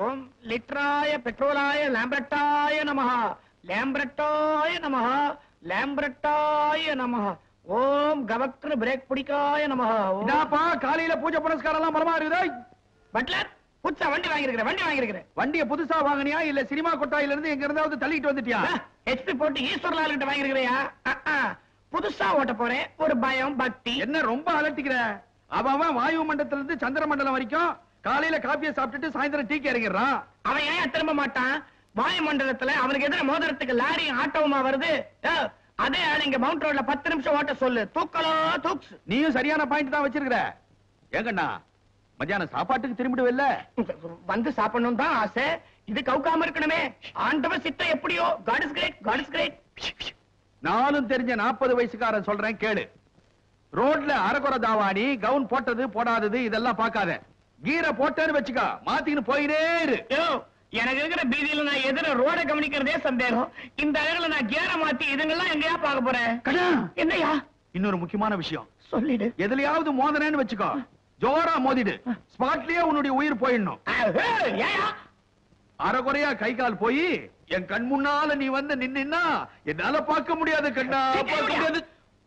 ஓம் லிட்ராய பெட்ரோலாய லாம்பரட்டாய நமஹ லாம்பரட்டாய நமஹ லாம்பரட்டாய நமஹ ஓம் கவக்ரு பிரேக் பிடிக்காய நமஹ. இதாப்பா காலையில பூஜை புனஸ்காரம் எல்லாம் பலமா இருக்குதா? பட்லர் புதுசா வண்டி வாங்கியிருக்கிறேன். வண்டியை புதுசா வாங்கினியா இல்ல சினிமா கொட்டாயில இருந்து எங்க இருந்தாவது தள்ளிட்டு வந்துட்டியா? ஹெச்பி போட்டு ஈஸ்வரலால் கிட்ட வாங்கியிருக்கிறியா? புதுசா ஓட்ட போறேன், ஒரு பயம் பக்தி. என்ன ரொம்ப அலட்டிக்கிற? அவன் வாயு மண்டலத்துல இருந்து சந்திர மண்டலம் வரைக்கும் காலையில காப்பியை சாப்பிட்டுட்டு சாயந்தரம் டீக்கு இறங்கிடுறான். அவன் ஏன் திரும்ப மாட்டான்? வாயு மண்டலத்துல அவனுக்கு எதிர மோதிரத்துக்கு லாரியும் ஆட்டோவுமா வருது. அதே ஆள் இங்க மவுண்ட் ரோட்ல 10 நிமிஷம் ஓட்ட சொல்லு, தூக்கலோ தூக்ஸ். நீயும் சரியான பாயிண்ட் தான் வச்சிருக்கிற. ஏங்கண்ணா மத்தியானம் சாப்பாட்டுக்கு திரும்பிடுவில்ல? வந்து சாப்பிடணும் தான் ஆசை. இது கவுக்காம இருக்கணுமே. ஆண்டவர் சித்தம் எப்படியோ. God is great, God is great. நானும் தெரிஞ்ச 40 வயசுக்காரன் சொல்றேன் கேளு. ரோட்ல அரகுற தாவாணி கவுன் போட்டது போடாதது இதெல்லாம் பார்க்காத. கீரை போட்டேன்னு வச்சுக்கா, மாத்தின்னு போயினே இரு. எனக்கு இருக்கிற பீதியில நான் எதிர ரோட கவனிக்கிறதே சந்தேகம். இந்த அழகுல நான் கீரை மாத்தி இதுங்கெல்லாம் எங்கயா பார்க்க போறேன்? என்னையா? இன்னொரு முக்கியமான விஷயம் சொல்லிடு. எதுலயாவது மோதனேன்னு வச்சுக்கோ, ஜோரா மோதிடு. ஸ்பாட்லயே உன்னுடைய உயிர் போயிடணும். அரைகுறையா கை கால் போய் என் கண் முன்னால நீ வந்து நின்னா என்னால பார்க்க முடியாது கண்ணா, பார்க்க முடியாது.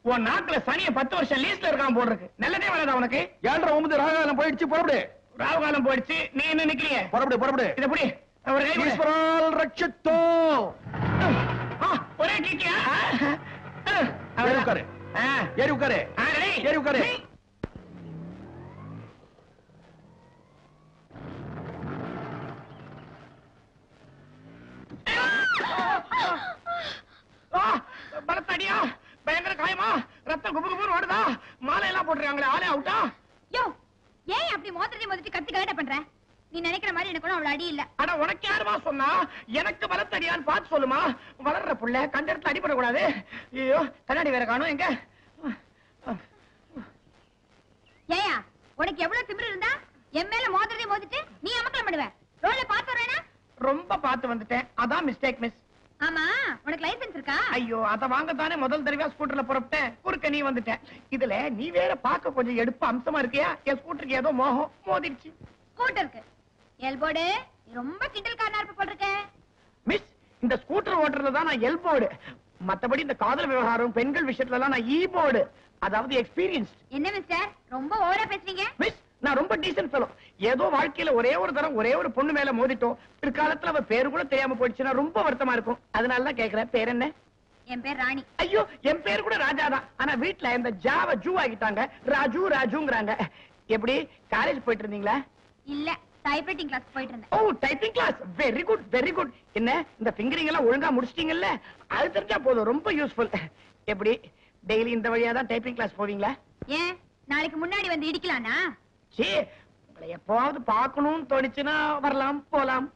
உன் நாக்குல சனிய 10 வருஷம் லீஸ்ல இருக்கான் போடுறதுக்கு. நல்லதே வராதா உனக்கு? 7:09 ராகாலம் போயிடுச்சு, புறப்படு. ராகுகாலம் போயிடுச்சு, நீ என்ன நிக்கிறிய? புறப்படு. இத புடி. ஒரு கை ஈஸ்வரால் ரட்சத்தோ. ஒரே கிக்கியா? ஏறி உட்காரு. ஏறி உட்காரு. பலத்தடியா, பயங்கர காயமா, ரத்தம் குபு குபுன்னு ஓடுதா, மாலை எல்லாம் போட்டுருக்காங்களே, ஆளே அவுட்டா? யோ, ஏன் அப்படி மோதிரத்தை மோதிட்டு கத்தி கலட்ட பண்ற? நீ நினைக்கிற மாதிரி எனக்கு அவ்வளவு அடி இல்ல. ஆனா உனக்கு யாருமா சொன்னா? எனக்கு பலத்தடியான்னு பார்த்து சொல்லுமா. வளர்ற புள்ள கண்ட இடத்துல அடிபடக்கூடாது. ஐயோ, கண்ணாடி வேற காணும் எங்க? ஏயா, உனக்கு எவ்வளவு திமிரு இருந்தா என் மேல மோதிரத்தை மோதிட்டு நீ அமக்கலம் பண்ணுவ? ரோட்ல பாத்து வரேனா? ரொம்ப பார்த்து வந்துட்டேன், அதான் மிஸ்டேக் மிஸ். ஆமா, உனக்கு லைசென்ஸ் இருக்கா? ஐயோ, அத வாங்கத்தானே முதல் தடவையா ஸ்கூட்டர்ல புறப்பட்டேன். குறுக்க நீ வந்துட்ட. இதுல நீ வேற பார்க்க கொஞ்சம் எடுப்பு அம்சமா இருக்கியா? என் ஸ்கூட்டருக்கு ஏதோ மோகம் மோதிடுச்சு. ஸ்கூட்டருக்கு எல்போர்டு ரொம்ப கிண்டல்காரனா இருப்ப போல இருக்க. மிஸ், இந்த ஸ்கூட்டர் ஓட்டுறதுல தான் நான் எல்போர்டு. மத்தபடி இந்த காதல் விவகாரம் பெண்கள் விஷயத்துல எல்லாம் நான் ஈபோர்டு, அதாவது எக்ஸ்பீரியன்ஸ். என்ன மிஸ்டர், ரொம்ப ஓவரா பேசுறீங்க? மிஸ், நான் ரொம்ப டீசன்ட் ஃபெலோ. ஏதோ வாழ்க்கையில ஒரே ஒரு தரம் ஒரே ஒரு பொண்ணு மேல மோதிட்டோம். பிற்காலத்துல அவ பேரு கூட தெரியாம போயிடுச்சுன்னா ரொம்ப வருத்தமா இருக்கும். அதனால தான் கேக்குறேன், பேர் என்ன? என் பேர் ராணி. ஐயோ, என் பேர் கூட ராஜா தான். ஆனா வீட்டுல இந்த ஜாவ ஜூ ஆகிட்டாங்க, ராஜுங்கிறாங்க. எப்படி காலேஜ் போயிட்டு இருந்தீங்களா? இல்ல, டைப்ரைட்டிங் கிளாஸ் போயிட்டு இருந்தேன். Oh, typing class. Very good, very good. என்ன இந்த ஃபிங்கரிங் எல்லாம் ஒழுங்கா முடிச்சிட்டீங்கல்ல? அது தெரிஞ்சா போதும், ரொம்ப யூஸ்ஃபுல். எப்படி டெய்லி இந்த வழியா தான் டைப்பிங் கிளாஸ் போவீங்களா? ஏன் நாளைக்கு முன்னாடி வந்து இடிக்கலானா? சீ, உங்களை எப்பவாவது பார்க்கணும்னு தோணுச்சுன்னா வரலாம், போலாம்.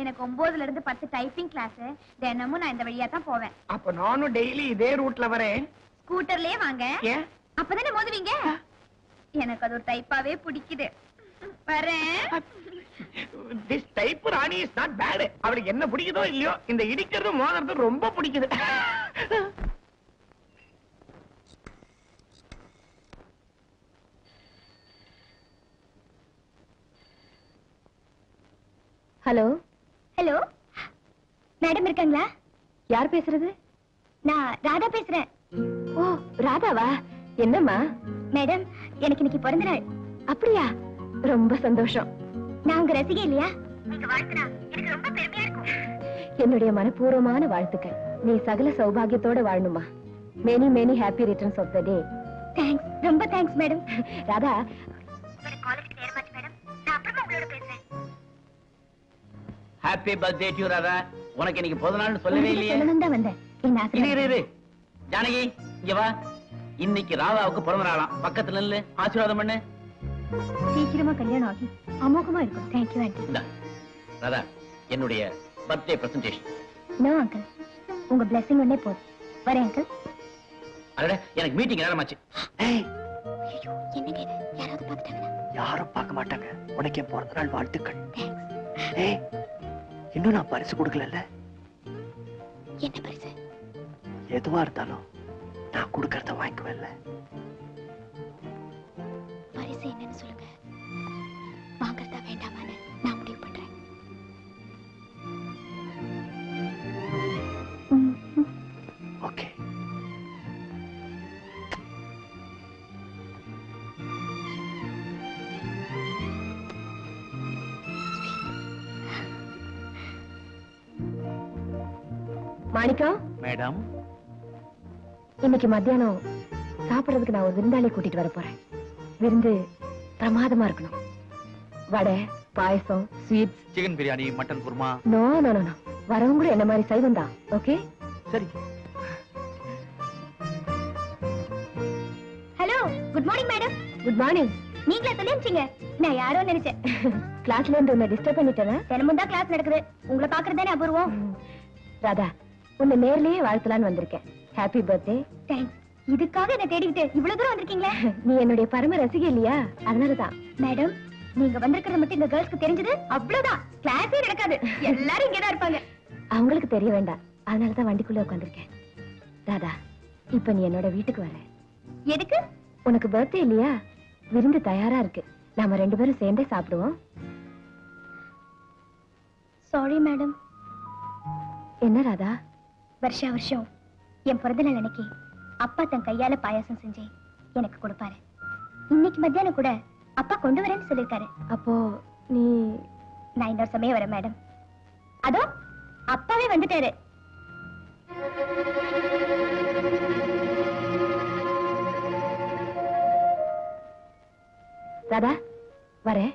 எனக்கு 9ல இருந்து 10 டைப்பிங் கிளாஸ். தினமும் நான் இந்த வழியா தான் போவேன். அப்ப நானும் டெய்லி இதே ரூட்ல வரேன். ஸ்கூட்டர்லயே வாங்க. ஏன்? அப்பதானே மோதுவீங்க. எனக்கு அது ஒரு டைப்பாவே பிடிக்குது. வரேன். This type Rani is not bad. அவளுக்கு என்ன பிடிக்குதோ இல்லையோ, இந்த இடிக்கிறது மோதுறது ரொம்ப பிடிக்குது. ஹலோ. ஹலோ, மேடம் இருக்காங்களா? யார் பேசுறது? நான் ராதா பேசுறேன். ஓ, ராதாவா? என்னம்மா? மேடம், எனக்கு இன்னைக்கு பிறந்த நாள். அப்படியா? ரொம்ப சந்தோஷம். நான் உங்க ரசிகை இல்லையா? நீங்க வாழ்த்துனா எனக்கு ரொம்ப பெருமையா இருக்கும். என்னுடைய மனப்பூர்வமான வாழ்த்துக்கள். நீ சகல சௌபாகியத்தோட வாழணுமா. many many happy returns of the day. Thanks, ரொம்ப தேங்க்ஸ் மேடம். ராதா, காலேஜ்க்கு நேரமாச்சு மேடம். நான் அப்புறமா உங்களோட பேசுறேன். Happy birthday to Radha. உனக்கு இன்னைக்கு பிறந்த நாள்னு சொல்லவே இல்லையே. சொல்லணும் தான் வந்தேன். இரு ஜானகி, இங்க வா. இன்னைக்கு ராதாவுக்கு பிறந்த நாளாம். பக்கத்துல நில்லு, ஆசீர்வாதம் பண்ணு. சீக்கிரமா கல்யாணம் ஆகி அமோகமா இருக்கும். Thank you aunty. ராதா, என்னுடைய பர்த்டே பிரசன்டேஷன். நோ அங்கிள், உங்க பிளெஸிங் ஒண்ணே போதும். வரேன் அங்கிள். அடடே, எனக்கு மீட்டிங் நேரமாச்சு. ஐயோ, என்னங்க இது? யாராவது பார்த்துட்டாங்களா? யாரும் பார்க்க மாட்டாங்க. உனக்கு என் பிறந்த நாள் வாழ்த்துக்கள். ஏய், இன்னும் நான் பரிசு கொடுக்கல. என்ன பரிசு? எதுவா இருந்தாலும் நான் கொடுக்கறத வாங்கிக்குவேன்ல. பரிசு என்னன்னு சொல்லுங்க. வாங்கறதா வேண்டாமான்னு நான் முடிவு மாணிக்கம், மேடம், இன்னைக்கு மத்தியானம் சாப்பிடுறதுக்கு நான் ஒரு விருந்தாளி கூட்டிட்டு வர போறேன். விருந்து பிரமாதமா இருக்கணும். Vada, payasam, sweets. Chicken biryani, mutton kurma. No no no, வரவங்களும் என்ன மாதிரி சைவம் தான். ஓகே, சரி. Hello, good morning madam. Good morning. நீங்களே சொல்லி அனுப்பிச்சீங்க, நான் யாரோ நினைச்சேன். கிளாஸ்ல இருந்து உன்னை டிஸ்டர்ப் பண்ணிட்டேனா? தினமும் தான் கிளாஸ் நடக்குது, உங்களை பாக்குறதே அபூர்வம். ராதா, உன்னை நேர்லயே வாழ்த்தலான்னு வந்திருக்கேன். Happy birthday. தேங்க்ஸ். இதுக்காக என்ன தேடிக்கிட்டு இவ்வளவு தூரம் வந்திருக்கீங்களே? நீ என்னுடைய பரம ரசிகை இல்லையா, அதனாலதான். மேடம், நீங்க வந்திருக்கிறது மட்டும் இந்த கேர்ள்ஸ்க்கு தெரிஞ்சது அவ்வளவுதான், கிளாஸே நடக்காது. எல்லாரும் இங்கதான் இருப்பாங்க. அவங்களுக்கு தெரிய வேண்டாம், அதனாலதான் வண்டிக்குள்ள உட்காந்துருக்கேன். ராதா, இப்ப நீ என்னோட வீட்டுக்கு வர. எதுக்கு? உனக்கு பர்த்டே இல்லையா? விருந்து தயாரா இருக்கு, நாம 2 பேரும் சேர்ந்தே சாப்பிடுவோம். Sorry madam. என்ன ராதா? வருஷா வருஷம் என் பிறந்த நாள் அன்னைக்கு அப்பா தன் கையால பாயாசம் செஞ்சு எனக்கு கொடுப்பாரு. இன்னைக்கு மத்தியானம் கூட அப்பா கொண்டு வரேன்னு சொல்லிருக்காரு. அப்போ நீ? நான் இன்னொரு சமயம் வரேன் மேடம். அதோ அப்பாவே வந்துட்டாரு. ராதா, வரேன்.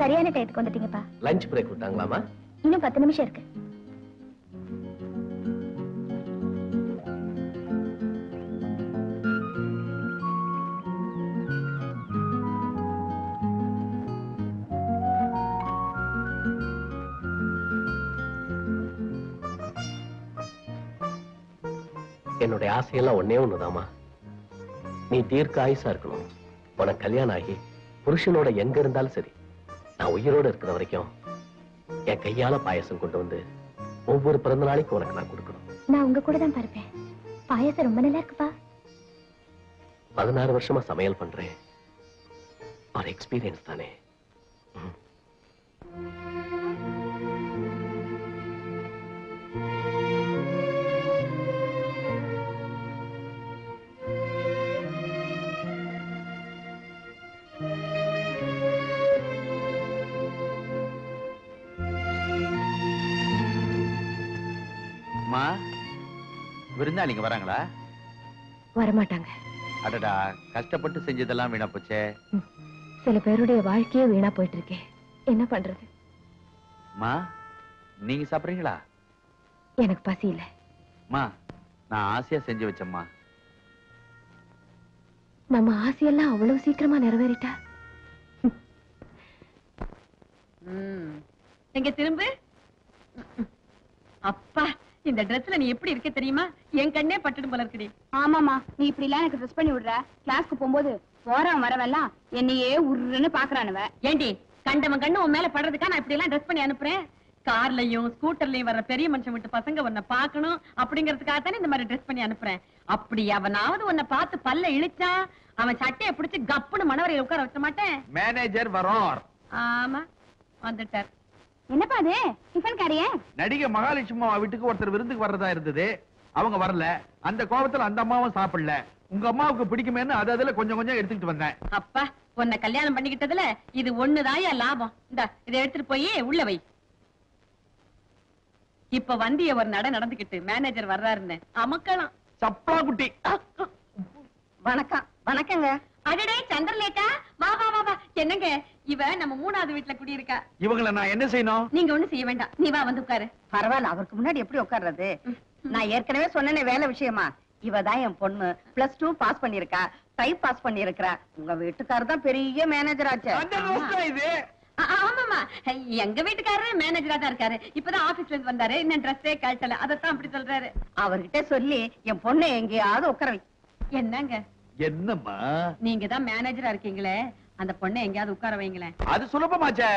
சரியான டயத்துக்கு வந்துட்டீங்கப்பா. Lunch break விட்டாங்களாமா? இன்னும் 10 நிமிஷம் இருக்கு. என்னுடைய ஆசையெல்லாம் ஒன்னே ஒண்ணுதாமா, நீ தீர்க்க ஆயுசா இருக்கணும். உனக்கு கல்யாணம் ஆகி புருஷனோட எங்க இருந்தாலும் சரி, நான் உயிரோட இருக்கிற வரைக்கும் என் கையால பாயசம் கொண்டு வந்து ஒவ்வொரு பிறந்த நாளைக்கு உனக்கு நான் கொடுக்கணும். நான் உங்க கூட தான் பார்ப்பேன். பாயசம் ரொம்ப நல்லா இருக்குப்பா. 16 வருஷமா சமையல் பண்றேன், ஒரு எக்ஸ்பீரியன்ஸ் தானே. விருந்தாளிங்க வராங்களா? வரமாட்டாங்க. அடடா, கஷ்டப்பட்டு செஞ்சதெல்லாம் வீணா போச்சே. சில பேருடைய வாழ்க்கையே வீணா போயிட்டு இருக்கே, என்ன பண்றது? மா, நீங்க சாப்பிடுறீங்களா? எனக்கு பசி இல்ல. மா, நான் ஆசையா செஞ்சு வச்சேம்மா. நம்ம ஆசையெல்லாம் அவ்வளவு சீக்கிரமா நிறைவேறிட்டா? எங்க திரும்ப. அப்பா, இந்த ட்ரெஸ்ல நீ எப்படி இருக்க தெரியுமா? என் கண்ணே பட்டுடும் போல இருக்குடி. ஆமாமா, நீ இப்படி எல்லாம் எனக்கு ட்ரெஸ் பண்ணி விடுற. கிளாஸ்க்கு போகும்போது போறவன் வரவெல்லாம் என்னையே உருன்னு பாக்குறானுவ. ஏண்டி, கண்டவன் கண்ணு உன் மேல படுறதுக்கா நான் இப்படி எல்லாம் ட்ரெஸ் பண்ணி அனுப்புறேன்? கார்லயும் ஸ்கூட்டர்லயும் வர்ற பெரிய மனுஷன் விட்டு பசங்க உன்னை பாக்கணும் அப்படிங்கறதுக்காக தானே இந்த மாதிரி ட்ரெஸ் பண்ணி அனுப்புறேன். அப்படி அவனாவது உன்னை பார்த்து பல்ல இழிச்சா அவன் சட்டையை பிடிச்சு கப்புன்னு மணவரையில உட்கார வச்ச மாட்டேன். மேனேஜர் வரோர். ஆமா, வந்துட்டார். என்னப்பா அது டிஃபன் காரியே? நடிகை மகாலட்சுமி வீட்டுக்கு ஒருத்தர் விருந்துக்கு வர்றதா இருந்தது, அவங்க வரல. அந்த கோபத்துல அந்த அம்மாவும் சாப்பிடல. உங்க அம்மாவுக்கு பிடிக்குமேன்னு அதுல கொஞ்சம் கொஞ்சம் எடுத்துக்கிட்டு வந்தேன். அப்பா, உன்னை கல்யாணம் பண்ணிக்கிட்டதுல இது ஒண்ணுதான் என் லாபம். இந்த இதை எடுத்துட்டு போய் உள்ள வை. இப்ப வந்திய ஒரு நடந்துகிட்டு மேனேஜர் வர்றாருன்னு அமக்கலாம். சப்பா குட்டி. வணக்கம். வணக்கங்க. அடடே சந்திரலேகா, வா வா வா வா. என்னங்க, இவ நம்ம 3வது வீட்டுல குடியிருக்கா. இவங்கள நான் என்ன செய்யணும்? நீங்க ஒண்ணு செய்ய வேண்டாம், நீ வா வந்து உட்காரு. பரவாயில்ல, அவருக்கு முன்னாடி எப்படி உட்கார்றது? நான் ஏற்கனவே சொன்னேனே வேலை விஷயமா. இவதான் என் பொண்ணு, +2 பாஸ் பண்ணிருக்கா, டைப் பாஸ் பண்ணிருக்கா. உங்க வீட்டுக்காரர் தான் பெரிய மேனேஜர் ஆச்சு. அந்த ரோஸ்டா இது? ஆமாமா, எங்க வீட்டுக்காரரு மேனேஜரா தான் இருக்காரு. இப்பதான் ஆபீஸ்ல இருந்து வந்தாரு, இன்னும் ட்ரெஸ்ஸே கழட்டல, அதத்தான் அப்படி சொல்றாரு. அவர்கிட்ட சொல்லி என் பொண்ணை எங்கேயாவது உட்கார வை. என்னங்க, என்னம்மா? நீங்க தான் மேனேஜரா இருக்கீங்களே, அந்த பொண்ணை எங்கயாவது உட்கார வைங்களேன். அது சுலபமாச்சே.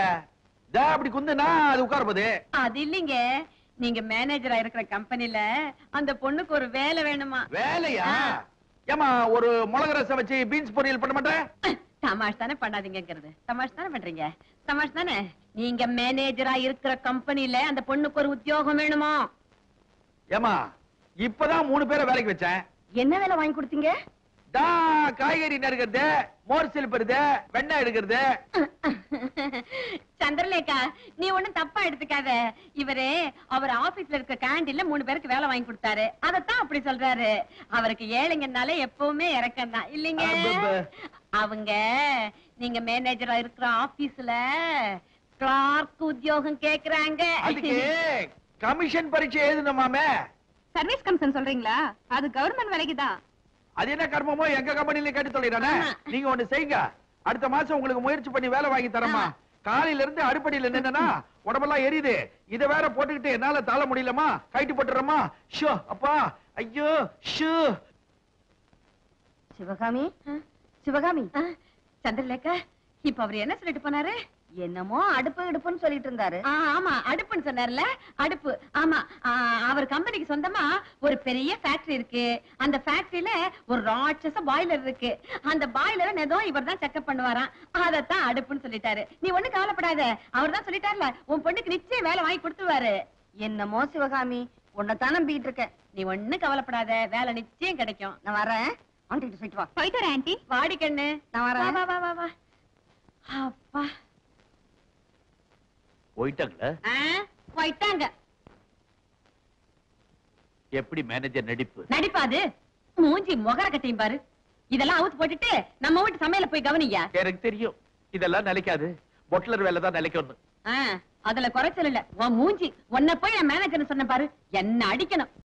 அப்படி குந்துனா அது உட்கார போது. அது இல்லீங்க, நீங்க மேனேஜரா இருக்கிற கம்பெனில அந்த பொண்ணுக்கு ஒரு வேலை வேணுமா? வேலையா? ஏமா, ஒரு மிளகு ரசம் வச்சு பீன்ஸ் பொரியல் பண்ண மாட்டேன்? தமாஷ் தானே பண்ணாதீங்கிறது. தமாஷ் தானே பண்றீங்க? தமாஷ் தானே. நீங்க மேனேஜரா இருக்கிற கம்பெனில அந்த பொண்ணுக்கு ஒரு உத்தியோகம் வேணுமா? ஏமா, இப்பதான் 3 பேரை வேலைக்கு வச்சேன். என்ன வேலை வாங்கி கொடுத்தீங்க? தா காய்கறி நறுக்கிறது, மோர் சிலுப்புறது, வெண்ணெய் எடுக்கிறது. சந்திரலேகா, நீ ஒண்ணும் தப்பா எடுத்துக்காத. அவர் ஆபீஸ்ல இருக்க கேண்டீன்ல 3 பேருக்கு வேலை வாங்கி கொடுத்தாரு. அதத்தான் அப்படி சொல்றாரு. அவருக்கு ஏழைங்கனாலே எப்பவுமே இறக்கம் தான் இல்லைங்க. அவங்க நீங்க மேனேஜரா இருக்கிற ஆபீஸ்ல கிளார்க் உத்தியோகம் கேக்குறாங்க. அதுக்கு கமிஷன் பரீட்சை எழுதணுமாமே. சர்வீஸ் கமிஷன் சொல்றீங்களா? அது கவர்மெண்ட் வேலைக்கு தான். அது என்ன கர்மமோ எங்க கம்பெனில கேட்டு சொல்லிடுறானே. நீங்க ஒண்ணு செய்யுங்க, அடுத்த மாசம் உங்களுக்கு முயற்சி பண்ணி வேலை வாங்கி தரமா. காலையில இருந்து அடுப்படியில நின்னா உடம்பெல்லாம் எரியுது. இத வேற போட்டுக்கிட்டு என்னால தாழ முடியலமா. கைட்டு போட்டுறமா. ஷோ அப்பா, ஐயோ ஷூ. சிவகாமி, சிவகாமி, சந்திரலேகா, இப்ப அவர் என்ன சொல்லிட்டு போனாரு? என்னமோ அடுப்புன்னு சொல்லிட்டு இருந்தாரு. ஆமா, அடுப்புன்னு சொன்னார்ல. அடுப்பு. ஆமா, அவர் கம்பெனிக்கு சொந்தமா ஒரு பெரிய ஃபேக்டரி இருக்கு. அந்த ஃபேக்டரியில ஒரு ராட்சச பாய்லர் இருக்கு. அந்த பாய்லரை ஏதோ இவர் தான் செக்அப் பண்ணுவாராம். அதத்தான் அடுப்புன்னு சொல்லிட்டாரு. நீ ஒண்ணு கவலைப்படாத, அவர் தான் சொல்லிட்டார்ல, உன் பொண்ணுக்கு நிச்சயம் வேலை வாங்கி கொடுத்துருவாரு. என்னமோ சிவகாமி, உன்னைத்தான் நம்பிட்டு இருக்கேன். நீ ஒண்ணு கவலைப்படாத, வேலை நிச்சயம் கிடைக்கும். நான் வரேன். ஆண்டி போயிட்டு வா. போயிட்டு வரேன் ஆண்டி. வாடி கண்ணு. நான் வரேன். வா வா வா வா. அப்பா போயிட்டாங்களா? போயிட்டாங்க. எப்படி மேனேஜர் நடிப்பு? நடிப்பாது. மூஞ்சி முகர கட்டையும் பாரு. இதெல்லாம் அவுத்து போட்டுட்டு நம்ம வீட்டு சமையல போய் கவனியா. எனக்கு தெரியும், இதெல்லாம் நிலைக்காது. பொட்லர் வேலை தான் நிலைக்கணும். அதுல குறைச்சல் இல்ல. உன் மூஞ்சி. உன்னை போய் நான் மேனேஜர் சொன்ன பாரு, என்ன அடிக்கணும்.